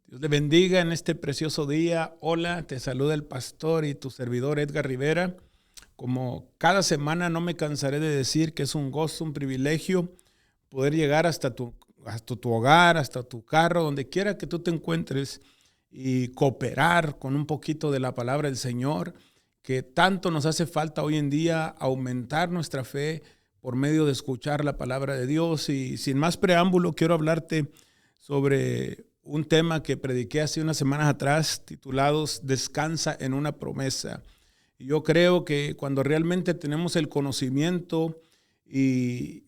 Dios le bendiga en este precioso día. Hola, te saluda el pastor y tu servidor Edgar Rivera. Como cada semana no me cansaré de decir que es un gozo, un privilegio poder llegar hasta tu hogar, hasta tu carro, donde quiera que tú te encuentres y cooperar con un poquito de la palabra del Señor, que tanto nos hace falta hoy en día aumentar nuestra fe por medio de escuchar la palabra de Dios. Y sin más preámbulo, quiero hablarte sobre un tema que prediqué hace unas semanas atrás, titulados Descansa en una promesa. Y yo creo que cuando realmente tenemos el conocimiento y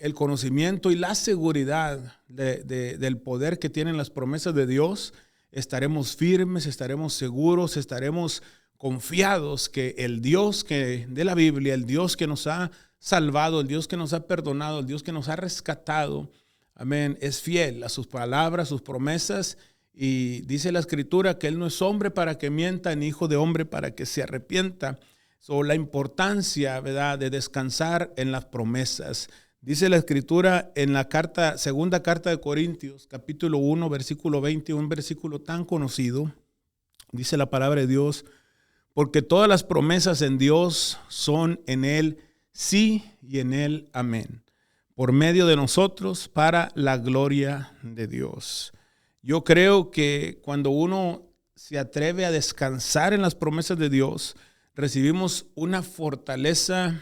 la seguridad del poder que tienen las promesas de Dios, estaremos firmes, estaremos seguros, estaremos confiados que el Dios de la Biblia, el Dios que nos ha salvado, el Dios que nos ha perdonado, el Dios que nos ha rescatado, amén, es fiel a sus palabras, sus promesas. Y dice la Escritura que Él no es hombre para que mienta, ni hijo de hombre para que se arrepienta. La importancia, ¿verdad?, de descansar en las promesas. Dice la Escritura en la segunda carta de Corintios, capítulo 1, versículo 20, un versículo tan conocido. Dice la palabra de Dios: porque todas las promesas en Dios son en Él sí y en Él amén, por medio de nosotros para la gloria de Dios. Yo creo que cuando uno se atreve a descansar en las promesas de Dios, recibimos una fortaleza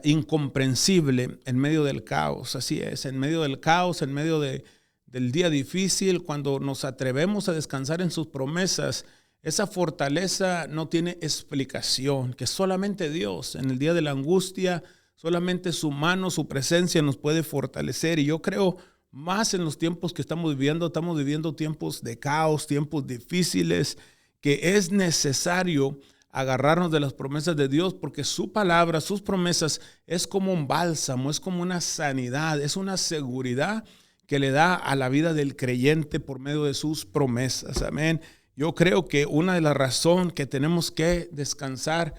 incomprensible en medio del caos. Así es, en medio del caos, en medio del día difícil, cuando nos atrevemos a descansar en sus promesas, esa fortaleza no tiene explicación, que solamente Dios en el día de la angustia, solamente su mano, su presencia nos puede fortalecer. Y yo creo más en los tiempos que estamos viviendo tiempos de caos, tiempos difíciles, que es necesario agarrarnos de las promesas de Dios, porque su palabra, sus promesas, es como un bálsamo, es como una sanidad, es una seguridad que le da a la vida del creyente por medio de sus promesas. Amén. Yo creo que una de las razones que tenemos que descansar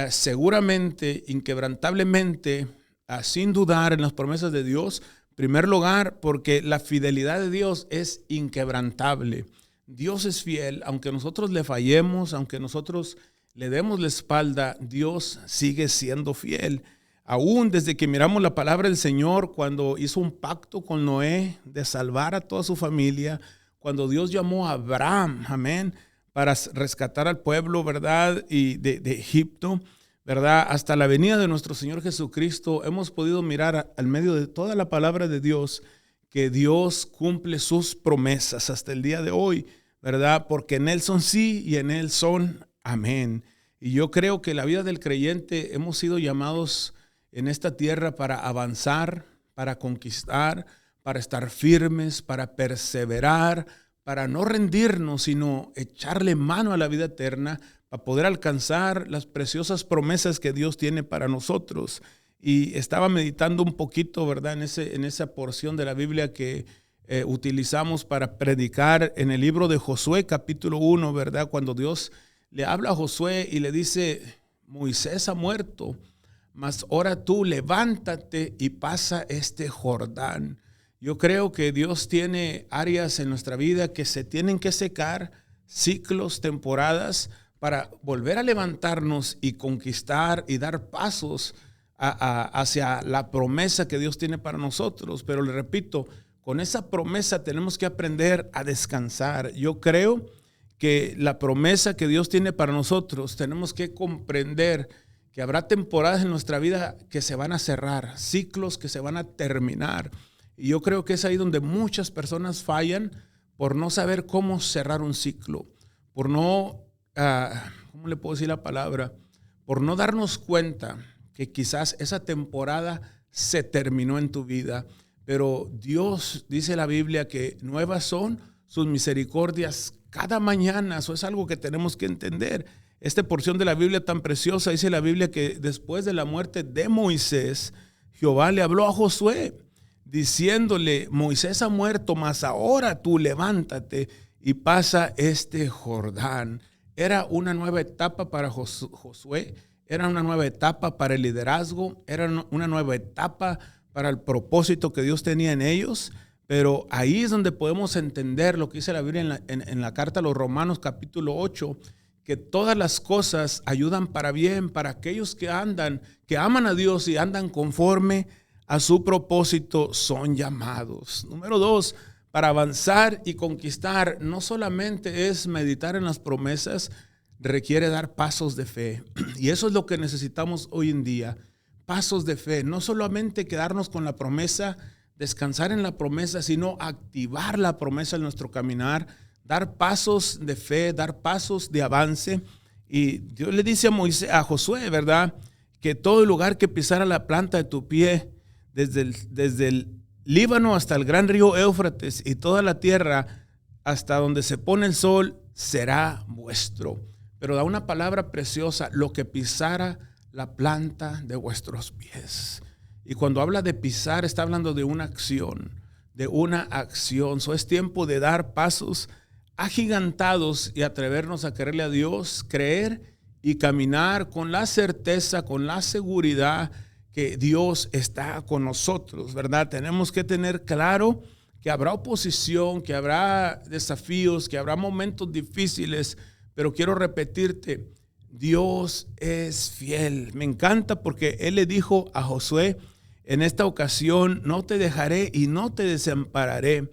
seguramente, inquebrantablemente, sin dudar en las promesas de Dios, en primer lugar, porque la fidelidad de Dios es inquebrantable. Dios es fiel, aunque nosotros le fallemos, aunque nosotros le demos la espalda, Dios sigue siendo fiel. Aún desde que miramos la palabra del Señor, cuando hizo un pacto con Noé de salvar a toda su familia, cuando Dios llamó a Abraham, amén, para rescatar al pueblo, ¿verdad?, y de Egipto, ¿verdad?, hasta la venida de nuestro Señor Jesucristo, hemos podido mirar al medio de toda la palabra de Dios que Dios cumple sus promesas hasta el día de hoy, ¿verdad? Porque en Él son sí y en Él son amén. Y yo creo que la vida del creyente hemos sido llamados en esta tierra para avanzar, para conquistar, para estar firmes, para perseverar, para no rendirnos, sino echarle mano a la vida eterna, para poder alcanzar las preciosas promesas que Dios tiene para nosotros. Y estaba meditando un poquito, ¿verdad?, en esa porción de la Biblia que utilizamos para predicar en el libro de Josué, capítulo 1, ¿verdad?, cuando Dios le habla a Josué y le dice: Moisés ha muerto, mas ahora tú levántate y pasa este Jordán. Yo creo que Dios tiene áreas en nuestra vida que se tienen que secar, ciclos, temporadas, para volver a levantarnos y conquistar y dar pasos hacia la promesa que Dios tiene para nosotros. Pero le repito, con esa promesa tenemos que aprender a descansar. Yo creo que la promesa que Dios tiene para nosotros, tenemos que comprender que habrá temporadas en nuestra vida que se van a cerrar, ciclos que se van a terminar. Y yo creo que es ahí donde muchas personas fallan por no saber cómo cerrar un ciclo, por no, ¿cómo le puedo decir la palabra? Por no darnos cuenta que quizás esa temporada se terminó en tu vida. Pero Dios, dice la Biblia, que nuevas son sus misericordias cada mañana. Eso es algo que tenemos que entender. Esta porción de la Biblia tan preciosa, dice la Biblia que después de la muerte de Moisés, Jehová le habló a Josué, diciéndole: Moisés ha muerto, mas ahora tú levántate y pasa este Jordán. Era una nueva etapa para Josué, era una nueva etapa para el liderazgo, era una nueva etapa para el propósito que Dios tenía en ellos. Pero ahí es donde podemos entender lo que dice la Biblia en la carta a los Romanos capítulo 8, que todas las cosas ayudan para bien para aquellos que aman a Dios y andan conforme a su propósito, son llamados. Número 2, para avanzar y conquistar, no solamente es meditar en las promesas, requiere dar pasos de fe. Y eso es lo que necesitamos hoy en día, pasos de fe. No solamente quedarnos con la promesa, descansar en la promesa, sino activar la promesa en nuestro caminar, dar pasos de fe, dar pasos de avance. Y Dios le dice a Josué, ¿verdad?, que todo el lugar que pisara la planta de tu pie, desde el Líbano hasta el gran río Éufrates y toda la tierra hasta donde se pone el sol, será vuestro. Pero da una palabra preciosa, lo que pisara la planta de vuestros pies. Y cuando habla de pisar, está hablando de una acción, Es tiempo de dar pasos agigantados y atrevernos a creerle a Dios, creer y caminar con la certeza, con la seguridad que Dios está con nosotros, ¿verdad? Tenemos que tener claro que habrá oposición, que habrá desafíos, que habrá momentos difíciles, pero quiero repetirte, Dios es fiel. Me encanta porque Él le dijo a Josué en esta ocasión, no te dejaré y no te desampararé.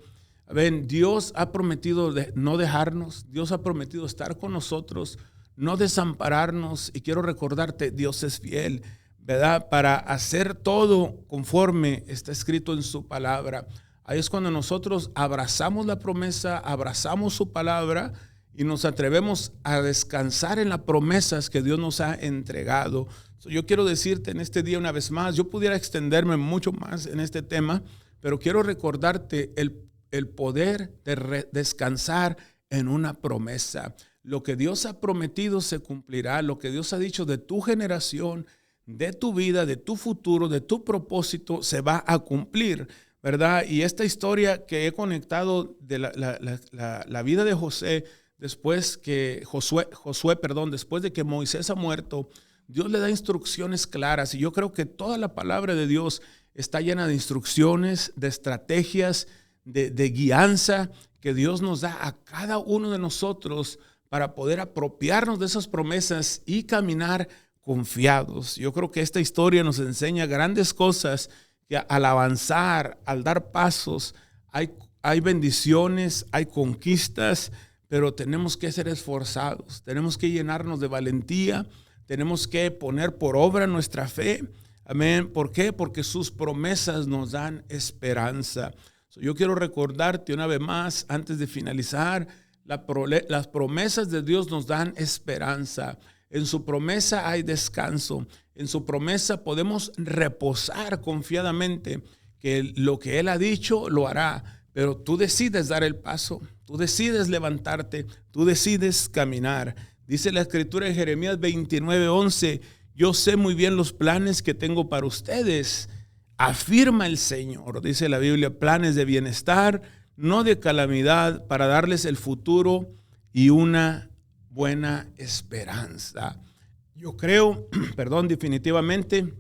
Ven, Dios ha prometido no dejarnos, Dios ha prometido estar con nosotros, no desampararnos, y quiero recordarte, Dios es fiel, ¿verdad? Para hacer todo conforme está escrito en su palabra. Ahí es cuando nosotros abrazamos la promesa, abrazamos su palabra y nos atrevemos a descansar en las promesas que Dios nos ha entregado. Yo quiero decirte en este día una vez más, yo pudiera extenderme mucho más en este tema, pero quiero recordarte el poder de descansar en una promesa. Lo que Dios ha prometido se cumplirá. Lo que Dios ha dicho de tu generación, de tu vida, de tu futuro, de tu propósito, se va a cumplir, ¿verdad? Y esta historia que he conectado de la vida de Josué, después de que Moisés ha muerto, Dios le da instrucciones claras. Y yo creo que toda la palabra de Dios está llena de instrucciones, de estrategias, de guianza que Dios nos da a cada uno de nosotros para poder apropiarnos de esas promesas y caminar confiados. Yo creo que esta historia nos enseña grandes cosas, que al avanzar, al dar pasos, hay bendiciones, hay conquistas, pero tenemos que ser esforzados, tenemos que llenarnos de valentía, tenemos que poner por obra nuestra fe. Amén. ¿Por qué? Porque sus promesas nos dan esperanza. Yo quiero recordarte una vez más, antes de finalizar, las promesas de Dios nos dan esperanza. En su promesa hay descanso. En su promesa podemos reposar confiadamente que lo que Él ha dicho lo hará. Pero tú decides dar el paso, tú decides levantarte, tú decides caminar. Dice la Escritura en Jeremías 29:11, yo sé muy bien los planes que tengo para ustedes, afirma el Señor. Dice la Biblia, planes de bienestar, no de calamidad, para darles el futuro y una buena esperanza. Yo creo, definitivamente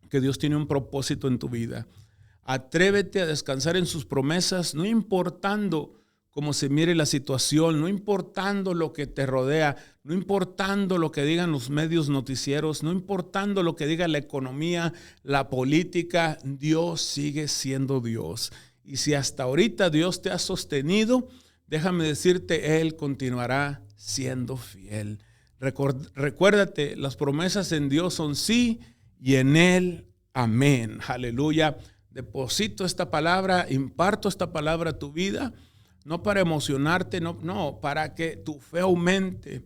que Dios tiene un propósito en tu vida. Atrévete a descansar en sus promesas, no importando cómo se mire la situación, no importando lo que te rodea, no importando lo que digan los medios noticieros, no importando lo que diga la economía, la política, Dios sigue siendo Dios. Y si hasta ahorita Dios te ha sostenido, déjame decirte, Él continuará siendo fiel. Recuérdate, las promesas en Dios son sí y en Él amén. Aleluya. Deposito esta palabra, imparto esta palabra a tu vida, no para emocionarte, no, para que tu fe aumente,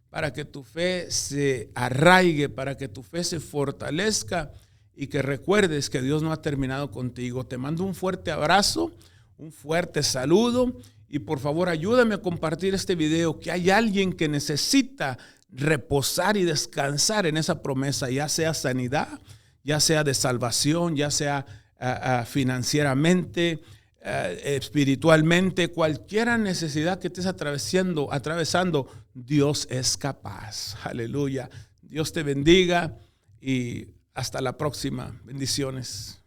para que tu fe se arraigue, para que tu fe se fortalezca y que recuerdes que Dios no ha terminado contigo. Te mando un fuerte abrazo, un fuerte saludo y por favor ayúdame a compartir este video, que hay alguien que necesita reposar y descansar en esa promesa, ya sea sanidad, ya sea de salvación, ya sea financieramente, espiritualmente, cualquier necesidad que estés atravesando, Dios es capaz. Aleluya. Dios te bendiga y hasta la próxima. Bendiciones.